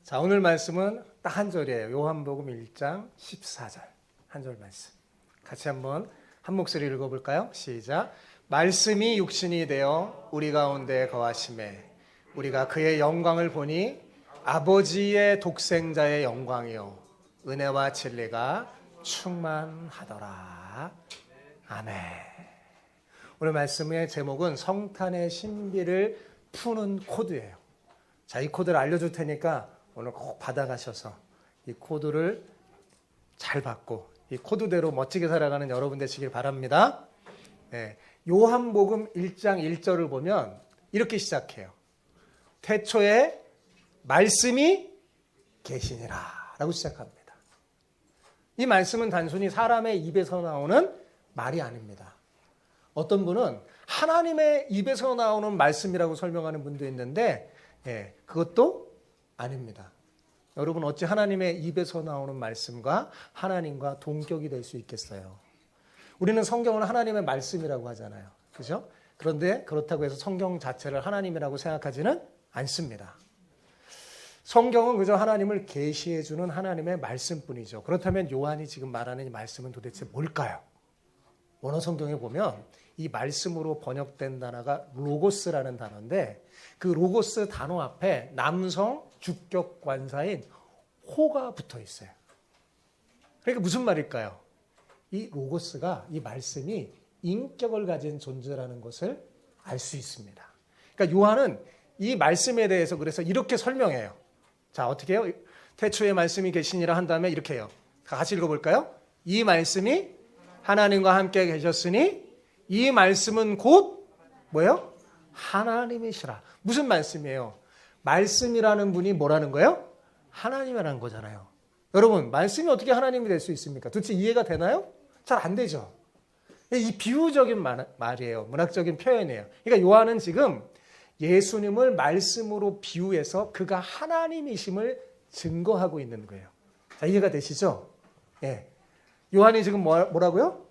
자, 오늘 말씀은 딱 한 절이에요. 요한복음 1장 14절 한 절 말씀. 같이 한번 한 목소리 읽어볼까요? 시작. 말씀이 육신이 되어 우리 가운데 거하심에 우리가 그의 영광을 보니 아버지의 독생자의 영광이요 은혜와 진리가 충만하더라. 아멘. 오늘 말씀의 제목은 성탄의 신비를 푸는 코드예요. 자, 이 코드를 알려줄 테니까 오늘 꼭 받아가셔서 이 코드를 잘 받고 이 코드대로 멋지게 살아가는 여러분 되시길 바랍니다. 네, 요한복음 1장 1절을 보면 이렇게 시작해요. 태초에 말씀이 계시니라 라고 시작합니다. 이 말씀은 단순히 사람의 입에서 나오는 말이 아닙니다. 어떤 분은 하나님의 입에서 나오는 말씀이라고 설명하는 분도 있는데 그것도 아닙니다. 여러분 어찌 하나님의 입에서 나오는 말씀과 하나님과 동격이 될 수 있겠어요? 우리는 성경을 하나님의 말씀이라고 하잖아요. 그렇죠? 그런데 그렇다고 해서 성경 자체를 하나님이라고 생각하지는 않습니다. 성경은 그저 하나님을 계시해 주는 하나님의 말씀뿐이죠. 그렇다면 요한이 지금 말하는 이 말씀은 도대체 뭘까요? 원어 성경에 보면 이 말씀으로 번역된 단어가 로고스라는 단어인데 그 로고스 단어 앞에 남성 주격 관사인 호가 붙어 있어요. 그러니까 무슨 말일까요? 이 로고스가, 이 말씀이 인격을 가진 존재라는 것을 알 수 있습니다. 그러니까 요한은 이 말씀에 대해서 그래서 이렇게 설명해요. 자, 어떻게 해요? 태초에 말씀이 계시니라 한 다음에 이렇게 해요. 같이 읽어볼까요? 이 말씀이 하나님과 함께 계셨으니 이 말씀은 곧 뭐예요? 하나님이시라. 무슨 말씀이에요? 말씀이라는 분이 뭐라는 거예요? 하나님이라는 거잖아요. 여러분, 말씀이 어떻게 하나님이 될 수 있습니까? 도대체 이해가 되나요? 잘 안 되죠. 이 비유적인 말이에요. 문학적인 표현이에요. 그러니까 요한은 지금 예수님을 말씀으로 비유해서 그가 하나님이심을 증거하고 있는 거예요. 자, 이해가 되시죠? 예. 요한이 지금 뭐라고요?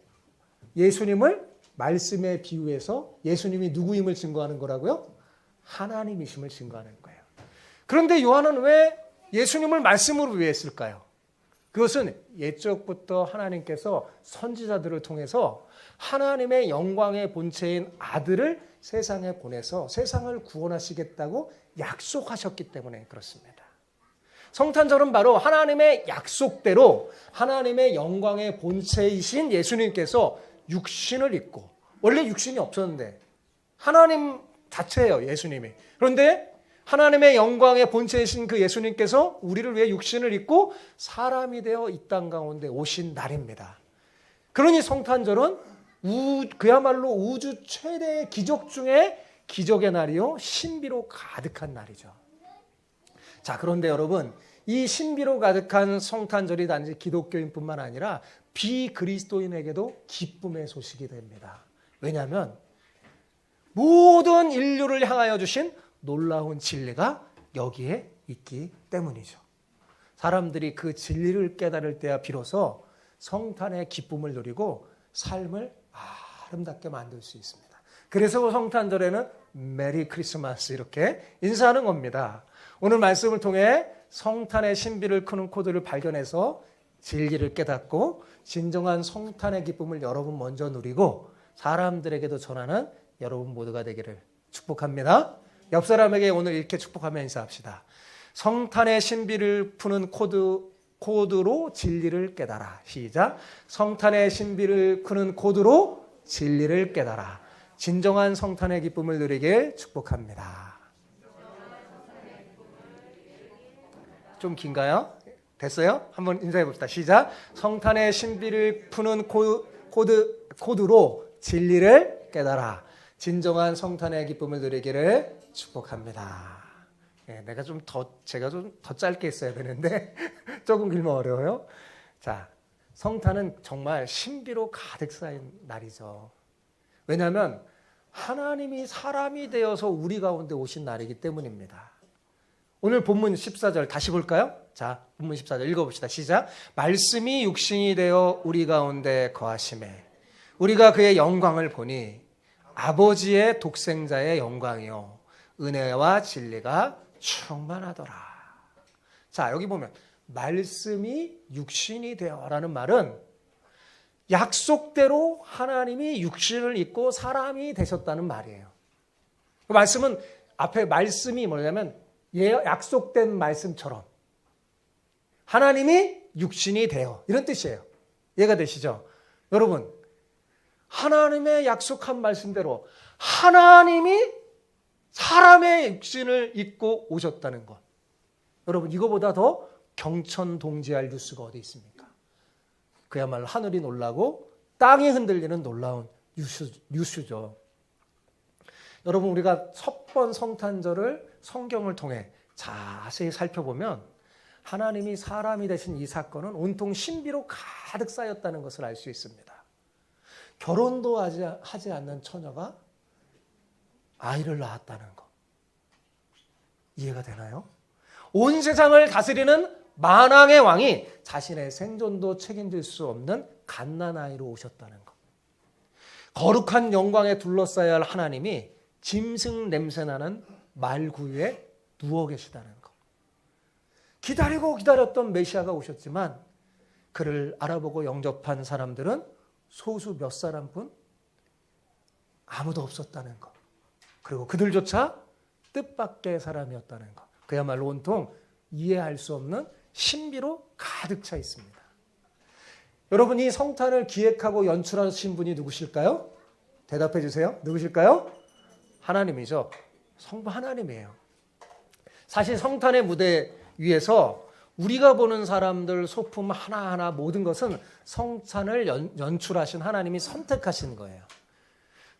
예수님을 말씀에 비유해서 예수님이 누구임을 증거하는 거라고요? 하나님이심을 증거하는 거예요. 그런데 요한은 왜 예수님을 말씀으로 비유했을까요? 그것은 옛적부터 하나님께서 선지자들을 통해서 하나님의 영광의 본체인 아들을 세상에 보내서 세상을 구원하시겠다고 약속하셨기 때문에 그렇습니다. 성탄절은 바로 하나님의 약속대로 하나님의 영광의 본체이신 예수님께서 육신을 입고, 원래 육신이 없었는데 하나님 자체예요, 예수님이. 그런데 하나님의 영광의 본체이신 그 예수님께서 우리를 위해 육신을 입고 사람이 되어 이 땅 가운데 오신 날입니다. 그러니 성탄절은 그야말로 우주 최대의 기적 중에 기적의 날이요, 신비로 가득한 날이죠. 자, 그런데 여러분, 이 신비로 가득한 성탄절이 단지 기독교인뿐만 아니라 비그리스도인에게도 기쁨의 소식이 됩니다. 왜냐하면 모든 인류를 향하여 주신 놀라운 진리가 여기에 있기 때문이죠. 사람들이 그 진리를 깨달을 때야 비로소 성탄의 기쁨을 누리고 삶을 아름답게 만들 수 있습니다. 그래서 성탄절에는 메리 크리스마스 이렇게 인사하는 겁니다. 오늘 말씀을 통해 성탄의 신비를 푸는 코드를 발견해서 진리를 깨닫고 진정한 성탄의 기쁨을 여러분 먼저 누리고 사람들에게도 전하는 여러분 모두가 되기를 축복합니다. 옆 사람에게 오늘 이렇게 축복하며 인사합시다. 성탄의 신비를 푸는 코드로 진리를 깨달아. 시작. 성탄의 신비를 푸는 코드로 진리를 깨달아. 진정한 성탄의 기쁨을 누리길 축복합니다. 좀 긴가요? 됐어요? 한번 인사해 봅시다. 시작. 성탄의 신비를 푸는 코드로 진리를 깨달아. 진정한 성탄의 기쁨을 누리기를 축복합니다. 제가 좀 더 짧게 했어야 되는데 조금 길면 어려워요. 자, 성탄은 정말 신비로 가득 쌓인 날이죠. 왜냐하면 하나님이 사람이 되어서 우리 가운데 오신 날이기 때문입니다. 오늘 본문 14절 다시 볼까요? 자, 본문 14절 읽어봅시다. 시작. 말씀이 육신이 되어 우리 가운데 거하심에 우리가 그의 영광을 보니 아버지의 독생자의 영광이요 은혜와 진리가 충만하더라. 자, 여기 보면 말씀이 육신이 되어라는 말은 약속대로 하나님이 육신을 입고 사람이 되셨다는 말이에요. 그 말씀은 앞에 말씀이 뭐냐면 약속된 말씀처럼 하나님이 육신이 되어 이런 뜻이에요. 이해가 되시죠? 여러분, 하나님의 약속한 말씀대로 하나님이 사람의 육신을 입고 오셨다는 것. 여러분, 이거보다 더 경천동지할 뉴스가 어디 있습니까? 그야말로 하늘이 놀라고 땅이 흔들리는 놀라운 뉴스죠. 여러분, 우리가 첫 번 성탄절을 성경을 통해 자세히 살펴보면 하나님이 사람이 되신 이 사건은 온통 신비로 가득 쌓였다는 것을 알 수 있습니다. 결혼도 하지 않는 처녀가 아이를 낳았다는 것. 이해가 되나요? 온 세상을 다스리는 만왕의 왕이 자신의 생존도 책임질 수 없는 갓난아이로 오셨다는 것. 거룩한 영광에 둘러싸여야 할 하나님이 짐승 냄새나는 말구유에 누워 계시다는 것. 기다리고 기다렸던 메시아가 오셨지만 그를 알아보고 영접한 사람들은 소수 몇 사람뿐 아무도 없었다는 것. 그리고 그들조차 뜻밖의 사람이었다는 것. 그야말로 온통 이해할 수 없는 신비로 가득 차 있습니다. 여러분, 이 성탄을 기획하고 연출하신 분이 누구실까요? 대답해 주세요. 누구실까요? 하나님이죠. 성부 하나님이에요. 사실 성탄의 무대 위에서 우리가 보는 사람들 소품 하나하나 모든 것은 성탄을 연출하신 하나님이 선택하신 거예요.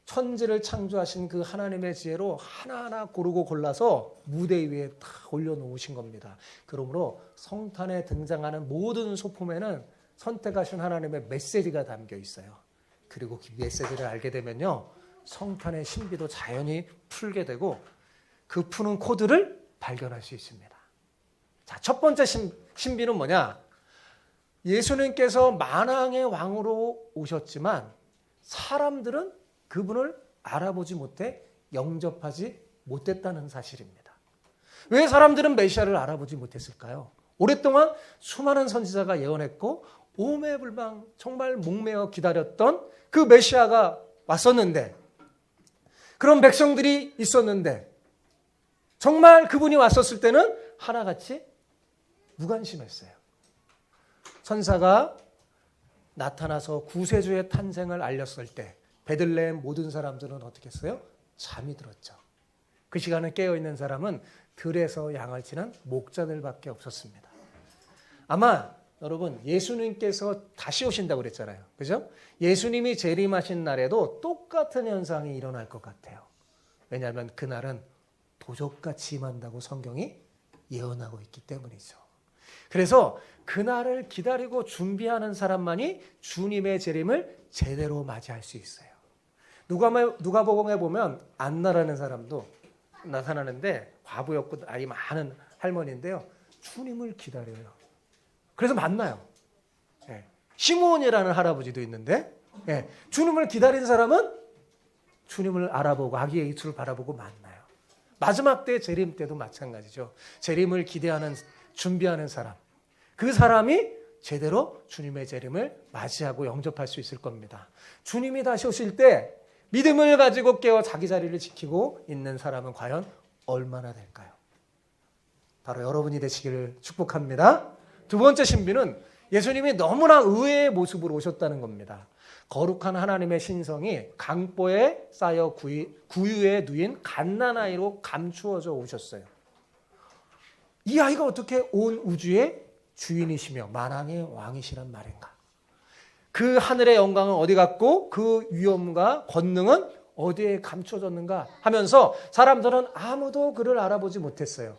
천지를 창조하신 그 하나님의 지혜로 하나하나 고르고 골라서 무대 위에 딱 올려놓으신 겁니다. 그러므로 성탄에 등장하는 모든 소품에는 선택하신 하나님의 메시지가 담겨 있어요. 그리고 그 메시지를 알게 되면요, 성탄의 신비도 자연히 풀게 되고 그 푸는 코드를 발견할 수 있습니다. 자, 첫 번째 신비는 뭐냐? 예수님께서 만왕의 왕으로 오셨지만 사람들은 그분을 알아보지 못해 영접하지 못했다는 사실입니다. 왜 사람들은 메시아를 알아보지 못했을까요? 오랫동안 수많은 선지자가 예언했고 오매불망 정말 목매어 기다렸던 그 메시아가 왔었는데, 그런 백성들이 있었는데 정말 그분이 왔었을 때는 하나같이 무관심했어요. 천사가 나타나서 구세주의 탄생을 알렸을 때 베들레헴 모든 사람들은 어떻게 했어요? 잠이 들었죠. 그 시간에 깨어있는 사람은 들에서 양을 치는 목자들밖에 없었습니다. 아마 여러분, 예수님께서 다시 오신다고 그랬잖아요. 그죠? 예수님이 재림하신 날에도 똑같은 현상이 일어날 것 같아요. 왜냐하면 그날은 도적같이 임한다고 성경이 예언하고 있기 때문이죠. 그래서 그날을 기다리고 준비하는 사람만이 주님의 재림을 제대로 맞이할 수 있어요. 누가복음에 보면 안나라는 사람도 나타나는데 과부였고 나이 많은 할머니인데요. 주님을 기다려요. 그래서 만나요. 시므온이라는 할아버지도 있는데 주님을 기다린 사람은 주님을 알아보고 아기의 입술을 바라보고 만나요. 마지막 때 재림 때도 마찬가지죠. 재림을 기대하는 준비하는 사람, 그 사람이 제대로 주님의 재림을 맞이하고 영접할 수 있을 겁니다. 주님이 다시 오실 때 믿음을 가지고 깨어 자기 자리를 지키고 있는 사람은 과연 얼마나 될까요? 바로 여러분이 되시기를 축복합니다. 두 번째 신비는 예수님이 너무나 의외의 모습으로 오셨다는 겁니다. 거룩한 하나님의 신성이 강보에 쌓여 구유에 누인 갓난아이로 감추어져 오셨어요. 이 아이가 어떻게 온 우주의 주인이시며 만왕의 왕이시란 말인가? 그 하늘의 영광은 어디 갔고 그 위엄과 권능은 어디에 감춰졌는가 하면서 사람들은 아무도 그를 알아보지 못했어요.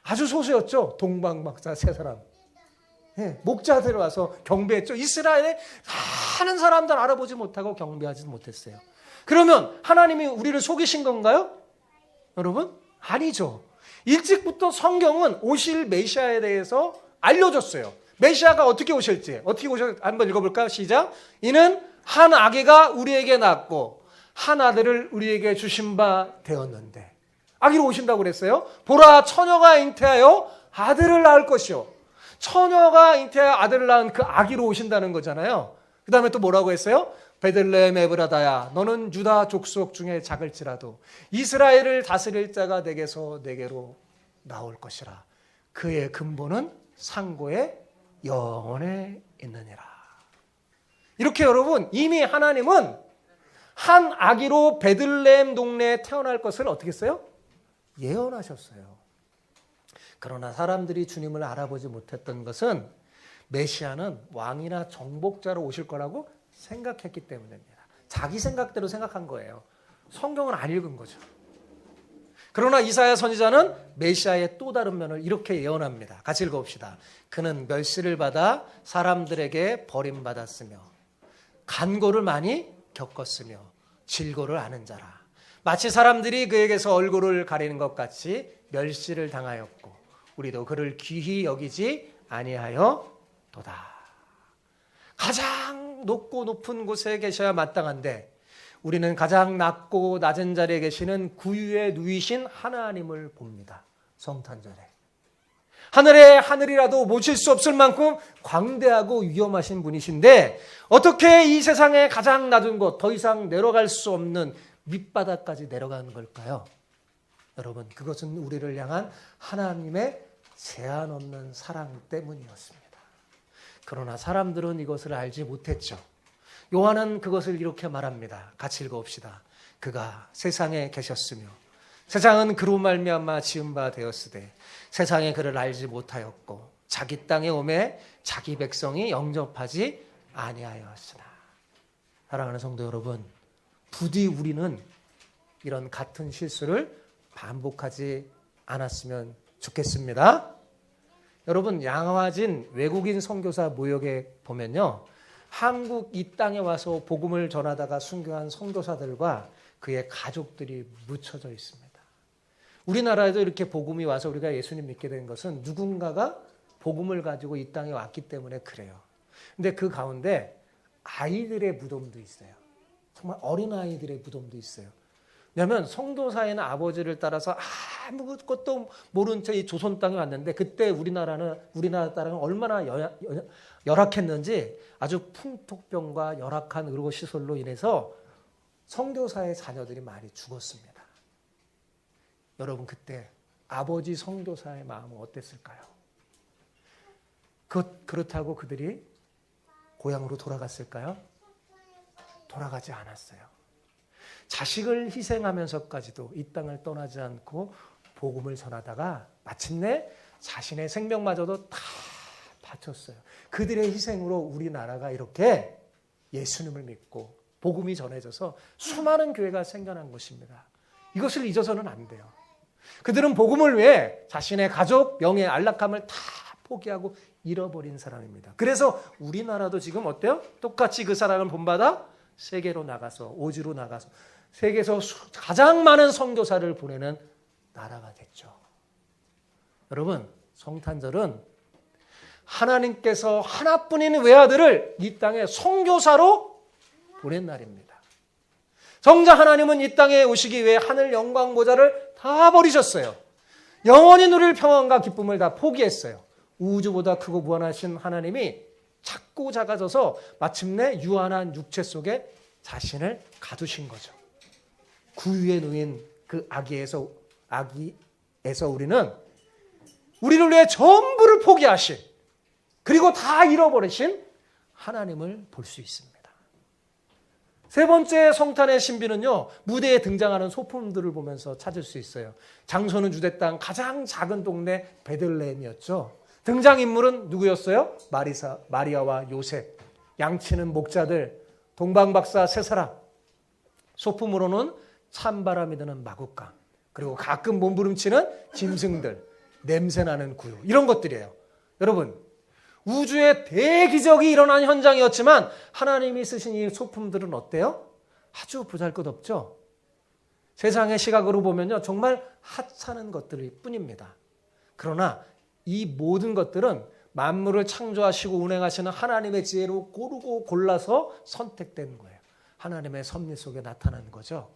아주 소수였죠. 동방박사 세 사람. 목자들 와서 경배했죠. 이스라엘에 많은 사람들 알아보지 못하고 경배하지 못했어요. 그러면 하나님이 우리를 속이신 건가요? 여러분? 아니죠. 일찍부터 성경은 오실 메시아에 대해서 알려줬어요. 메시아가 어떻게 오실지. 한번 읽어볼까요? 시작. 이는 한 아기가 우리에게 낳았고 한 아들을 우리에게 주신 바 되었는데. 아기로 오신다고 그랬어요. 보라, 처녀가 잉태하여 아들을 낳을 것이요. 처녀가 잉태하여 아들을 낳은 그 아기로 오신다는 거잖아요. 그 다음에 또 뭐라고 했어요? 베들레헴 에브라다야, 너는 유다 족속 중에 작을지라도 이스라엘을 다스릴 자가 내게서 내게로 나올 것이라. 그의 근본은 상고의 영원에 있느니라. 이렇게 여러분, 이미 하나님은 한 아기로 베들레헴 동네에 태어날 것을 어떻게 했어요? 예언하셨어요. 그러나 사람들이 주님을 알아보지 못했던 것은 메시아는 왕이나 정복자로 오실 거라고 생각했기 때문입니다. 자기 생각대로 생각한 거예요. 성경을 안 읽은 거죠. 그러나 이사야 선지자는 메시아의 또 다른 면을 이렇게 예언합니다. 같이 읽어봅시다. 그는 멸시를 받아 사람들에게 버림받았으며 간고를 많이 겪었으며 질고를 아는 자라. 마치 사람들이 그에게서 얼굴을 가리는 것 같이 멸시를 당하였고 우리도 그를 귀히 여기지 아니하였도다. 가장 높고 높은 곳에 계셔야 마땅한데 우리는 가장 낮고 낮은 자리에 계시는 구유에 누이신 하나님을 봅니다. 성탄절에. 하늘의 하늘이라도 모실 수 없을 만큼 광대하고 위험하신 분이신데 어떻게 이 세상의 가장 낮은 곳, 더 이상 내려갈 수 없는 밑바닥까지 내려가는 걸까요? 여러분, 그것은 우리를 향한 하나님의 제한 없는 사랑 때문이었습니다. 그러나 사람들은 이것을 알지 못했죠. 요한은 그것을 이렇게 말합니다. 같이 읽어봅시다. 그가 세상에 계셨으며 세상은 그로 말미암아 지은 바 되었으되 세상에 그를 알지 못하였고 자기 땅에 오매 자기 백성이 영접하지 아니하였으나. 사랑하는 성도 여러분, 부디 우리는 이런 같은 실수를 반복하지 않았으면 좋겠습니다. 여러분, 양화진 외국인 선교사 모역에 보면요, 한국 이 땅에 와서 복음을 전하다가 순교한 선교사들과 그의 가족들이 묻혀져 있습니다. 우리나라에도 이렇게 복음이 와서 우리가 예수님 믿게 된 것은 누군가가 복음을 가지고 이 땅에 왔기 때문에 그래요. 근데 그 가운데 아이들의 무덤도 있어요. 정말 어린아이들의 무덤도 있어요. 왜냐하면 성도사에는 아버지를 따라서 아무것도 모른 채 이 조선 땅에 왔는데 그때 우리나라 땅은 얼마나 열악했는지 아주 풍토병과 열악한 의료시설로 인해서 성교사의 자녀들이 많이 죽었습니다. 여러분, 그때 아버지 성교사의 마음은 어땠을까요? 그렇다고 그들이 고향으로 돌아갔을까요? 돌아가지 않았어요. 자식을 희생하면서까지도 이 땅을 떠나지 않고 복음을 전하다가 마침내 자신의 생명마저도 다 바쳤어요. 그들의 희생으로 우리나라가 이렇게 예수님을 믿고 복음이 전해져서 수많은 교회가 생겨난 것입니다. 이것을 잊어서는 안 돼요. 그들은 복음을 위해 자신의 가족, 명예, 안락함을 다 포기하고 잃어버린 사람입니다. 그래서 우리나라도 지금 어때요? 똑같이 그 사랑을 본받아 세계로 나가서, 오지로 나가서 세계에서 가장 많은 선교사를 보내는 나라가 됐죠. 여러분, 성탄절은 하나님께서 하나뿐인 외아들을 이 땅에 선교사로 보낸 날입니다. 정작 하나님은 이 땅에 오시기 위해 하늘 영광 모자를 다 버리셨어요. 영원히 누릴 평안과 기쁨을 다 포기했어요. 우주보다 크고 무한하신 하나님이 작고 작아져서 마침내 유한한 육체 속에 자신을 가두신 거죠. 구유에 누인 그 아기에서 우리는 우리를 위해 전부를 포기하신, 그리고 다 잃어버리신 하나님을 볼 수 있습니다. 세 번째 성탄의 신비는요, 무대에 등장하는 소품들을 보면서 찾을 수 있어요. 장소는 유대 땅 가장 작은 동네 베들레헴이었죠. 등장인물은 누구였어요? 마리아와 요셉, 양치는 목자들, 동방박사 세 사람, 소품으로는 찬바람이 드는 마구간, 그리고 가끔 몸부림치는 짐승들, 냄새나는 구유, 이런 것들이에요. 여러분, 우주의 대기적이 일어난 현장이었지만 하나님이 쓰신 이 소품들은 어때요? 아주 보잘것없죠. 세상의 시각으로 보면요, 정말 하찮은 것들일 뿐입니다. 그러나 이 모든 것들은 만물을 창조하시고 운행하시는 하나님의 지혜로 고르고 골라서 선택된 거예요. 하나님의 섭리 속에 나타나는 거죠.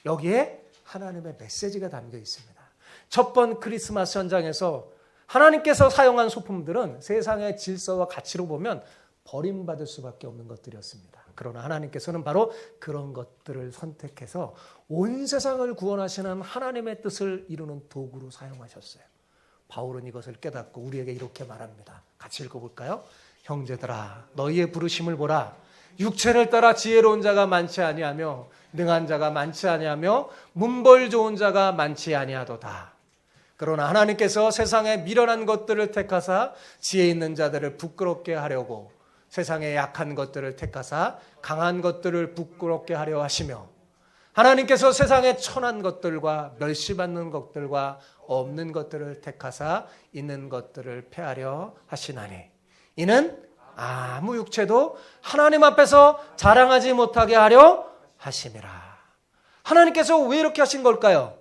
여기에 하나님의 메시지가 담겨 있습니다. 첫 번 크리스마스 현장에서 하나님께서 사용한 소품들은 세상의 질서와 가치로 보면 버림받을 수밖에 없는 것들이었습니다. 그러나 하나님께서는 바로 그런 것들을 선택해서 온 세상을 구원하시는 하나님의 뜻을 이루는 도구로 사용하셨어요. 바울은 이것을 깨닫고 우리에게 이렇게 말합니다. 같이 읽어볼까요? 형제들아, 너희의 부르심을 보라. 육체를 따라 지혜로운 자가 많지 아니하며 능한 자가 많지 아니하며 문벌 좋은 자가 많지 아니하도다. 그러나 하나님께서 세상에 미련한 것들을 택하사 지혜 있는 자들을 부끄럽게 하려고 세상에 약한 것들을 택하사 강한 것들을 부끄럽게 하려 하시며 하나님께서 세상에 천한 것들과 멸시받는 것들과 없는 것들을 택하사 있는 것들을 폐하려 하시나니 이는 아무 육체도 하나님 앞에서 자랑하지 못하게 하려 하심이라. 하나님께서 왜 이렇게 하신 걸까요?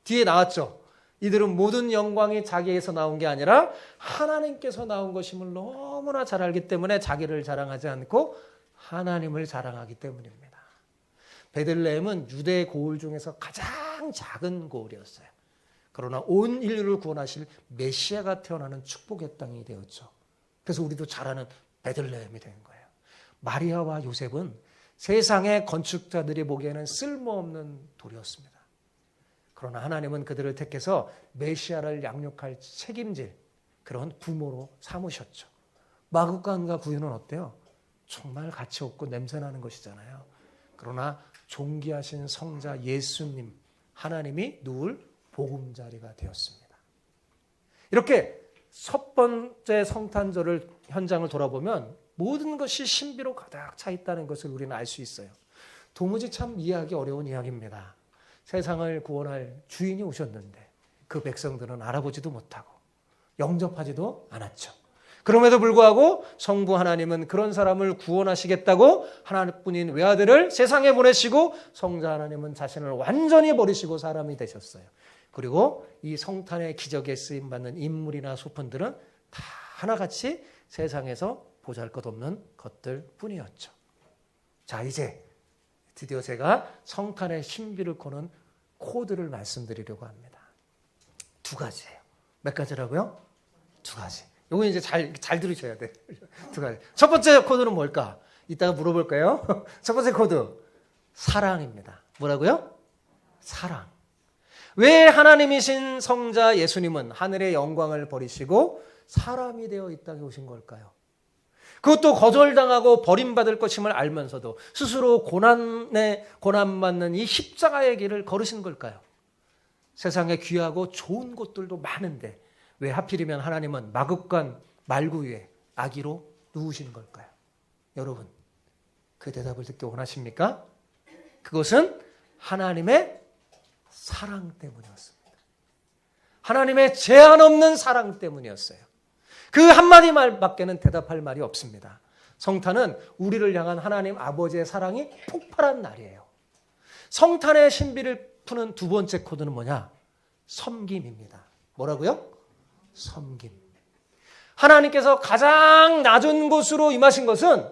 뒤에 나왔죠. 이들은 모든 영광이 자기에서 나온 게 아니라 하나님께서 나온 것임을 너무나 잘 알기 때문에 자기를 자랑하지 않고 하나님을 자랑하기 때문입니다. 베들레헴은 유대 고을 중에서 가장 작은 고을이었어요. 그러나 온 인류를 구원하실 메시아가 태어나는 축복의 땅이 되었죠. 그래서 우리도 잘 아는 베들레헴이 된 거예요. 마리아와 요셉은 세상의 건축자들이 보기에는 쓸모없는 돌이었습니다. 그러나 하나님은 그들을 택해서 메시아를 양육할 책임질 그런 부모로 삼으셨죠. 마구간과 구유는 어때요? 정말 가치 없고 냄새나는 것이잖아요. 그러나 존귀하신 성자 예수님, 하나님이 누울 보금자리가 되었습니다. 이렇게 첫 번째 성탄절 현장을 돌아보면 모든 것이 신비로 가득 차 있다는 것을 우리는 알 수 있어요. 도무지 참 이해하기 어려운 이야기입니다. 세상을 구원할 주인이 오셨는데 그 백성들은 알아보지도 못하고 영접하지도 않았죠. 그럼에도 불구하고 성부 하나님은 그런 사람을 구원하시겠다고 하나님뿐인 외아들을 세상에 보내시고 성자 하나님은 자신을 완전히 버리시고 사람이 되셨어요. 그리고 이 성탄의 기적에 쓰임받는 인물이나 소품들은 다 하나같이 세상에서 보잘것없는 것들 뿐이었죠. 자, 이제 드디어 제가 성탄의 신비를 거는 코드를 말씀드리려고 합니다. 두 가지예요. 몇 가지라고요? 두 가지. 이거 이제 잘 들으셔야 돼요. 두 가지. 첫 번째 코드는 뭘까? 이따가 물어볼까요? 첫 번째 코드, 사랑입니다. 뭐라고요? 사랑. 왜 하나님이신 성자 예수님은 하늘의 영광을 버리시고 사람이 되어 이 땅에 오신 걸까요? 그것도 거절당하고 버림받을 것임을 알면서도 스스로 고난받는 이 십자가의 길을 걸으신 걸까요? 세상에 귀하고 좋은 곳들도 많은데 왜 하필이면 하나님은 마급간 말구 위에 아기로 누우신 걸까요? 여러분, 그 대답을 듣기 원하십니까? 그것은 하나님의 사랑 때문이었습니다. 하나님의 제한 없는 사랑 때문이었어요. 그 한마디 말밖에는 대답할 말이 없습니다. 성탄은 우리를 향한 하나님 아버지의 사랑이 폭발한 날이에요. 성탄의 신비를 푸는 두 번째 코드는 뭐냐? 섬김입니다. 뭐라고요? 섬김. 하나님께서 가장 낮은 곳으로 임하신 것은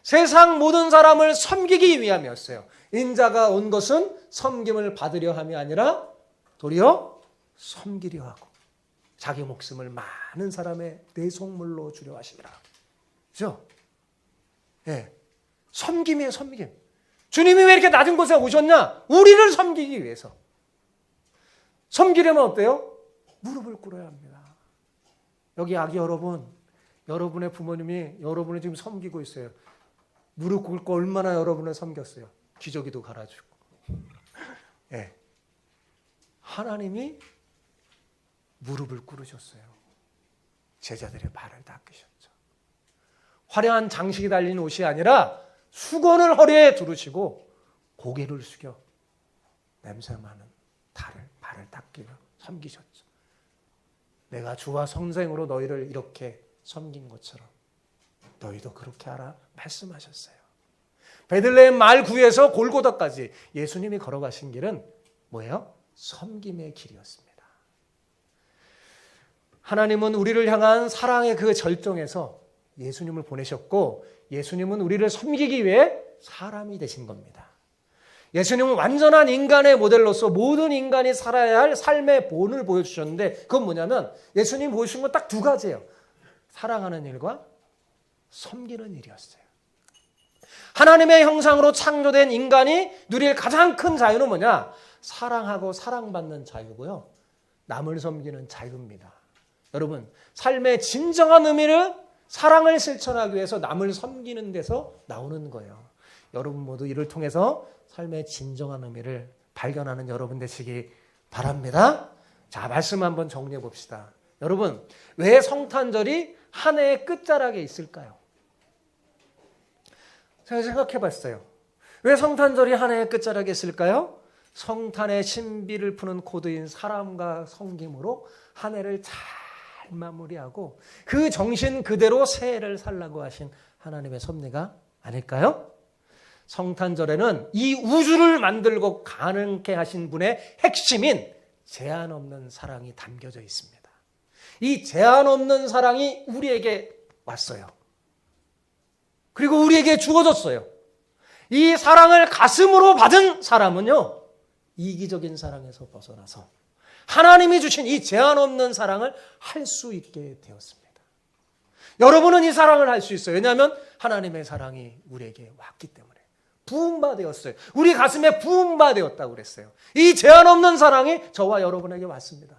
세상 모든 사람을 섬기기 위함이었어요. 인자가 온 것은 섬김을 받으려 함이 아니라 도리어 섬기려 하고 자기 목숨을 많은 사람의 내속물로 주려 하시더라. 그죠? 예. 섬김이에요, 섬김. 주님이 왜 이렇게 낮은 곳에 오셨냐? 우리를 섬기기 위해서. 섬기려면 어때요? 무릎을 꿇어야 합니다. 여기 아기 여러분, 여러분의 부모님이 여러분을 지금 섬기고 있어요. 무릎 꿇고 얼마나 여러분을 섬겼어요. 기저귀도 갈아주고. 예. 하나님이 무릎을 꿇으셨어요. 제자들의 발을 닦으셨죠. 화려한 장식이 달린 옷이 아니라 수건을 허리에 두르시고 고개를 숙여 냄새 많은 발을 닦이며 섬기셨죠. 내가 주와 성생으로 너희를 이렇게 섬긴 것처럼 너희도 그렇게 하라 말씀하셨어요. 베들레헴 말구에서 골고다까지 예수님이 걸어가신 길은 뭐예요? 섬김의 길이었습니다. 하나님은 우리를 향한 사랑의 그 절정에서 예수님을 보내셨고 예수님은 우리를 섬기기 위해 사람이 되신 겁니다. 예수님은 완전한 인간의 모델로서 모든 인간이 살아야 할 삶의 본을 보여주셨는데 그건 뭐냐면 예수님이 보여주신 건 딱 두 가지예요. 사랑하는 일과 섬기는 일이었어요. 하나님의 형상으로 창조된 인간이 누릴 가장 큰 자유는 뭐냐? 사랑하고 사랑받는 자유고요. 남을 섬기는 자유입니다. 여러분, 삶의 진정한 의미를 사랑을 실천하기 위해서 남을 섬기는 데서 나오는 거예요. 여러분 모두 이를 통해서 삶의 진정한 의미를 발견하는 여러분 되시기 바랍니다. 자, 말씀 한번 정리해 봅시다. 여러분, 왜 성탄절이 한 해의 끝자락에 있을까요? 제가 생각해 봤어요. 왜 성탄절이 한 해의 끝자락에 있을까요? 성탄의 신비를 푸는 코드인 사랑과 섬김으로 한 해를 잘 마무리하고 그 정신 그대로 새해를 살라고 하신 하나님의 섭리가 아닐까요? 성탄절에는 이 우주를 만들고 가능케 하신 분의 핵심인 제한 없는 사랑이 담겨져 있습니다. 이 제한 없는 사랑이 우리에게 왔어요. 그리고 우리에게 주어졌어요. 이 사랑을 가슴으로 받은 사람은요, 이기적인 사랑에서 벗어나서 하나님이 주신 이 제한 없는 사랑을 할 수 있게 되었습니다. 여러분은 이 사랑을 할 수 있어요. 왜냐하면 하나님의 사랑이 우리에게 왔기 때문에. 부음바 되었어요. 우리 가슴에 부음바 되었다고 그랬어요. 이 제한 없는 사랑이 저와 여러분에게 왔습니다.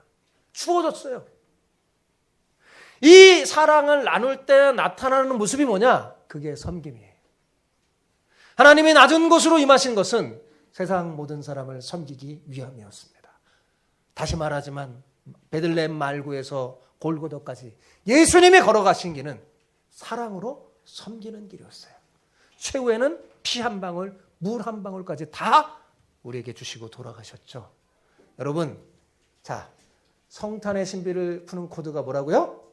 주어졌어요. 이 사랑을 나눌 때 나타나는 모습이 뭐냐? 그게 섬김이에요. 하나님이 낮은 곳으로 임하신 것은 세상 모든 사람을 섬기기 위함이었습니다. 다시 말하지만 베들레헴 말구에서 골고다까지 예수님이 걸어가신 길은 사랑으로 섬기는 길이었어요. 최후에는 피 한 방울, 물 한 방울까지 다 우리에게 주시고 돌아가셨죠. 여러분, 자, 성탄의 신비를 푸는 코드가 뭐라고요?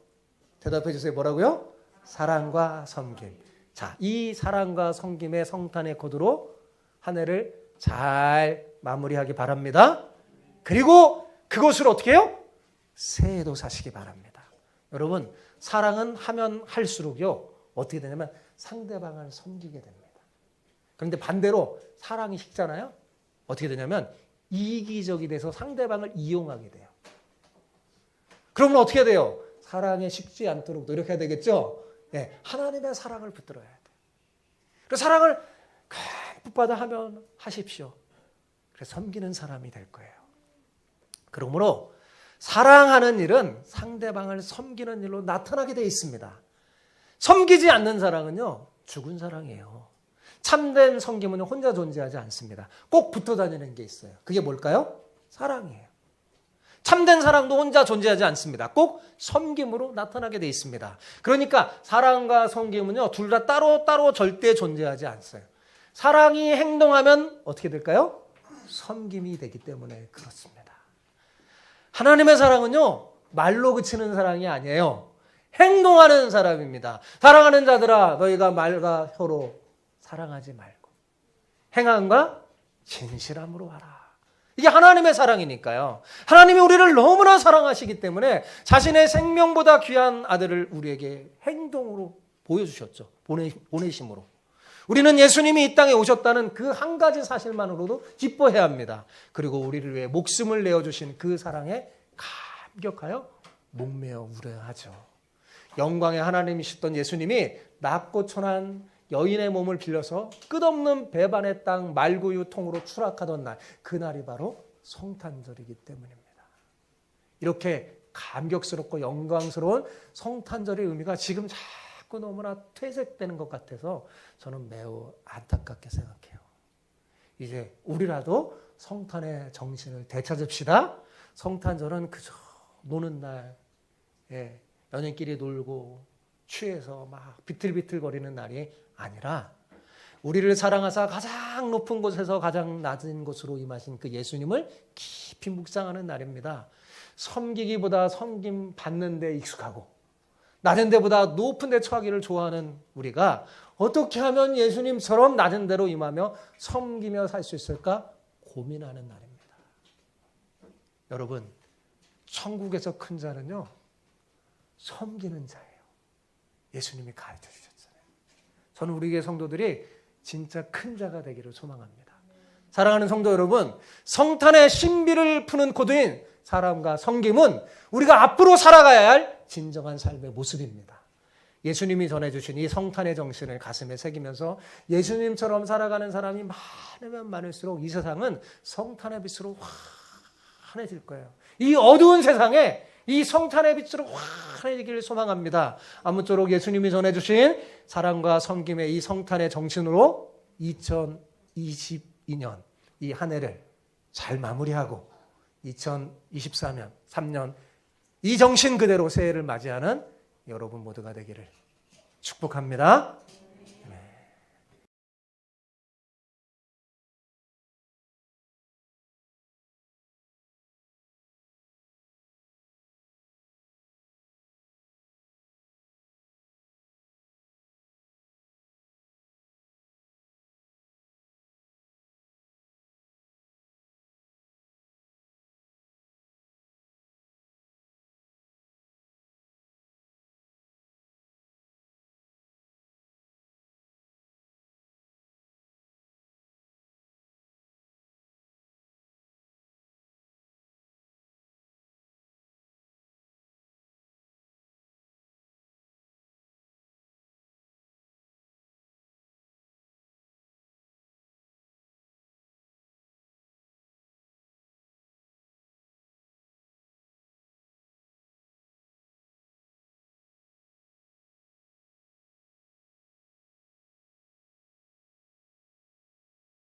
대답해 주세요. 뭐라고요? 사랑과 섬김. 자, 이 사랑과 섬김의 성탄의 코드로 한 해를 잘 마무리하기 바랍니다. 그리고 그것을 어떻게 해요? 새해도 사시기 바랍니다. 여러분, 사랑은 하면 할수록요, 어떻게 되냐면 상대방을 섬기게 됩니다. 그런데 반대로 사랑이 식잖아요? 어떻게 되냐면 이기적이 돼서 상대방을 이용하게 돼요. 그러면 어떻게 돼요? 사랑에 식지 않도록 노력해야 되겠죠? 네, 하나님의 사랑을 붙들어야 돼요. 그래서 사랑을 붙받아 하면 하십시오. 그래서 섬기는 사람이 될 거예요. 그러므로 사랑하는 일은 상대방을 섬기는 일로 나타나게 되어 있습니다. 섬기지 않는 사랑은요, 죽은 사랑이에요. 참된 섬김은 혼자 존재하지 않습니다. 꼭 붙어 다니는 게 있어요. 그게 뭘까요? 사랑이에요. 참된 사랑도 혼자 존재하지 않습니다. 꼭 섬김으로 나타나게 되어 있습니다. 그러니까 사랑과 섬김은요, 둘 다 따로따로 절대 존재하지 않어요. 사랑이 행동하면 어떻게 될까요? 섬김이 되기 때문에 그렇습니다. 하나님의 사랑은요, 말로 그치는 사랑이 아니에요. 행동하는 사람입니다. 사랑하는 자들아, 너희가 말과 혀로 사랑하지 말고 행함과 진실함으로 하라. 이게 하나님의 사랑이니까요. 하나님이 우리를 너무나 사랑하시기 때문에 자신의 생명보다 귀한 아들을 우리에게 행동으로 보여주셨죠. 보내심으로. 우리는 예수님이 이 땅에 오셨다는 그 한 가지 사실만으로도 기뻐해야 합니다. 그리고 우리를 위해 목숨을 내어주신 그 사랑에 감격하여 목매어 울어야 하죠. 영광의 하나님이셨던 예수님이 낮고 천한 여인의 몸을 빌려서 끝없는 배반의 땅 말구유 통으로 추락하던 날, 그날이 바로 성탄절이기 때문입니다. 이렇게 감격스럽고 영광스러운 성탄절의 의미가 지금 자꾸 너무나 퇴색되는 것 같아서 저는 매우 안타깝게 생각해요. 이제 우리라도 성탄의 정신을 되찾읍시다. 성탄절은 그저 노는 날, 연인끼리 놀고 취해서 막 비틀비틀거리는 날이 아니라 우리를 사랑하사 가장 높은 곳에서 가장 낮은 곳으로 임하신 그 예수님을 깊이 묵상하는 날입니다. 섬기기보다 섬김 받는 데 익숙하고 낮은 데보다 높은 데 처하기를 좋아하는 우리가 어떻게 하면 예수님처럼 낮은 데로 임하며 섬기며 살 수 있을까 고민하는 날입니다. 여러분, 천국에서 큰 자는요, 섬기는 자예요. 예수님이 가르쳐 주셨잖아요. 저는 우리 교회 성도들이 진짜 큰 자가 되기를 소망합니다. 사랑하는 성도 여러분, 성탄의 신비를 푸는 코드인 사랑과 섬김은 우리가 앞으로 살아가야 할 진정한 삶의 모습입니다. 예수님이 전해주신 이 성탄의 정신을 가슴에 새기면서 예수님처럼 살아가는 사람이 많으면 많을수록 이 세상은 성탄의 빛으로 환해질 거예요. 이 어두운 세상에 이 성탄의 빛으로 환해지기를 소망합니다. 아무쪼록 예수님이 전해주신 사랑과 섬김의 이 성탄의 정신으로 2022년 이 한 해를 잘 마무리하고 2024년 3년 이 정신 그대로 새해를 맞이하는 여러분 모두가 되기를 축복합니다.